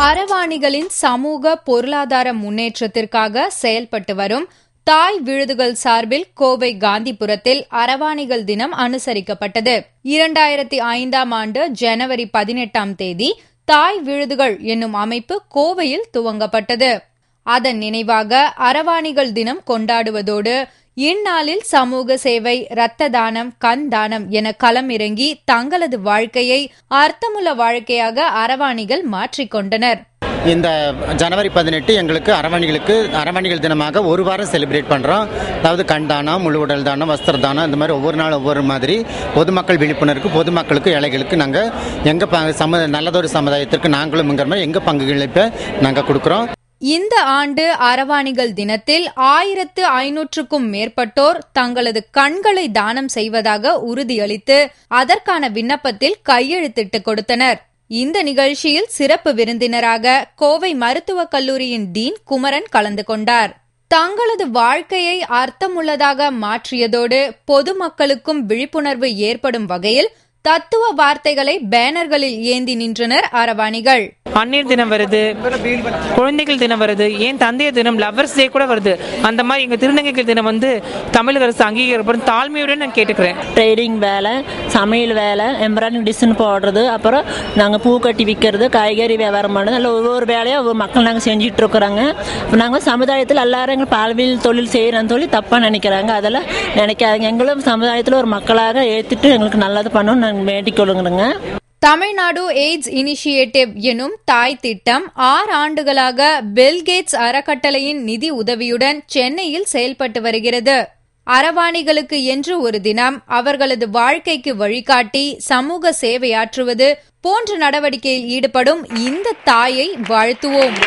அரவாணிகளின் சமூக பொருளாதார முன்னேற்றத்திற்காக செயல்பட்டு வரும் தாய் விழுதுகள் சார்பில் கோவை காந்திபுரத்தில் அரவாணிகள் தினம் அனுசரிக்கப்பட்டது. 2005ஆம் ஆண்டு ஜனவரி 18ஆம் தேதி தாய் விழுதுகள் என்னும் அமைப்பு கோவையில் துவங்கப்பட்டது. அதன் நினைவாக அரவாணிகள் தினம் கொண்டாடுவதோடு இந்நாளில் சமூக சேவை, இரத்த தானம், கண் தானம் என களமிறங்கி தங்களது வாழ்க்கையை அர்த்தமுள்ள வாழ்க்கையாக அரவாணிகள் மாற்றிக்கொண்டனர். இந்த ஜனவரி 18 எங்களுக்கு அரவாணிகள் தினமாக ஒரு வாரம் செலிப்ரேட் பண்ணுறோம். அதாவது கண் தானம், முழு உடல் தானம், வஸ்திர தானம், இந்த மாதிரி ஒவ்வொரு நாள் ஒவ்வொரு மாதிரி பொதுமக்கள் விழிப்புணர்வுக்கு, பொதுமக்களுக்கு, ஏழைகளுக்கு நாங்கள் எங்கள் நல்லதொரு சமுதாயத்திற்கு நாங்களும்ங்கிற மாதிரி எங்கள் பங்களிப்பை நாங்கள் கொடுக்குறோம். இந்த ஆண்டு அரவாணிகள் தினத்தில் 1500க்கும் மேற்பட்டோர் தங்களது கண்களை தானம் செய்வதாக உறுதியளித்து அதற்கான விண்ணப்பத்தில் கையெழுத்திட்டு கொடுத்தனர். இந்த நிகழ்ச்சியில் சிறப்பு விருந்தினராக கோவை மருத்துவக் கல்லூரியின் டீன் குமரன் கலந்து கொண்டார். தங்களது வாழ்க்கையை அர்த்தமுள்ளதாக மாற்றியதோடு பொதுமக்களுக்கும் விழிப்புணர்வு ஏற்படும் வகையில் தத்துவ வார்த்தைகளை பேனர்களில் ஏந்தி நின்றனர் அரவாணிகள். அன்னையர் தினம் வருது, குழந்தைகள் தினம் வருது, ஏன் தந்தையர் தினம், லவ்வர்ஸ் டே கூட வருது. அந்த மாதிரி எங்க திருநங்கைகள் தினம் தமிழக அரசு அங்கீகரிக்கப்படும் தாழ்மையுடன் நான் கேட்டுக்கிறேன். ட்ரேடிங் வேலை, சமையல் வேலை, எம்ப்ராய்டிங் டிசைன் போடுறது, அப்புறம் நாங்கள் பூ கட்டி விற்கிறது, காய்கறி வியாபாரம் பண்ணுறது, அதில் ஒவ்வொரு வேலையும் ஒவ்வொரு மக்கள் நாங்கள் செஞ்சுட்டு இருக்கிறோங்க. நாங்கள் சமுதாயத்தில் எல்லாரும் எங்கள் பால்வியல் தொழில் செய்கிறோன்னு சொல்லி தப்பாக நினைக்கிறாங்க. அதெல்லாம் நினைக்காதுங்க. எங்களும் சமுதாயத்தில் ஒரு மக்களாக ஏற்றுட்டு எங்களுக்கு நல்லது பண்ணணும்னு நாங்கள் வேண்டிக்கொள்ளுங்கிறோங்க. தமிழ்நாடு எய்ட்ஸ் இனிஷியேட்டிவ் எனும் தாய் திட்டம் 6 ஆண்டுகளாக பில்கேட்ஸ் அறக்கட்டளையின் நிதி உதவியுடன் சென்னையில் செயல்பட்டு வருகிறது. அரவாணிகளுக்கு என்று ஒரு தினம், அவர்களது வாழ்க்கைக்கு வழிகாட்டி சமூக சேவையாற்றுவது போன்ற நடவடிக்கையில் ஈடுபடும் இந்த தாயை வாழ்த்துவோம்.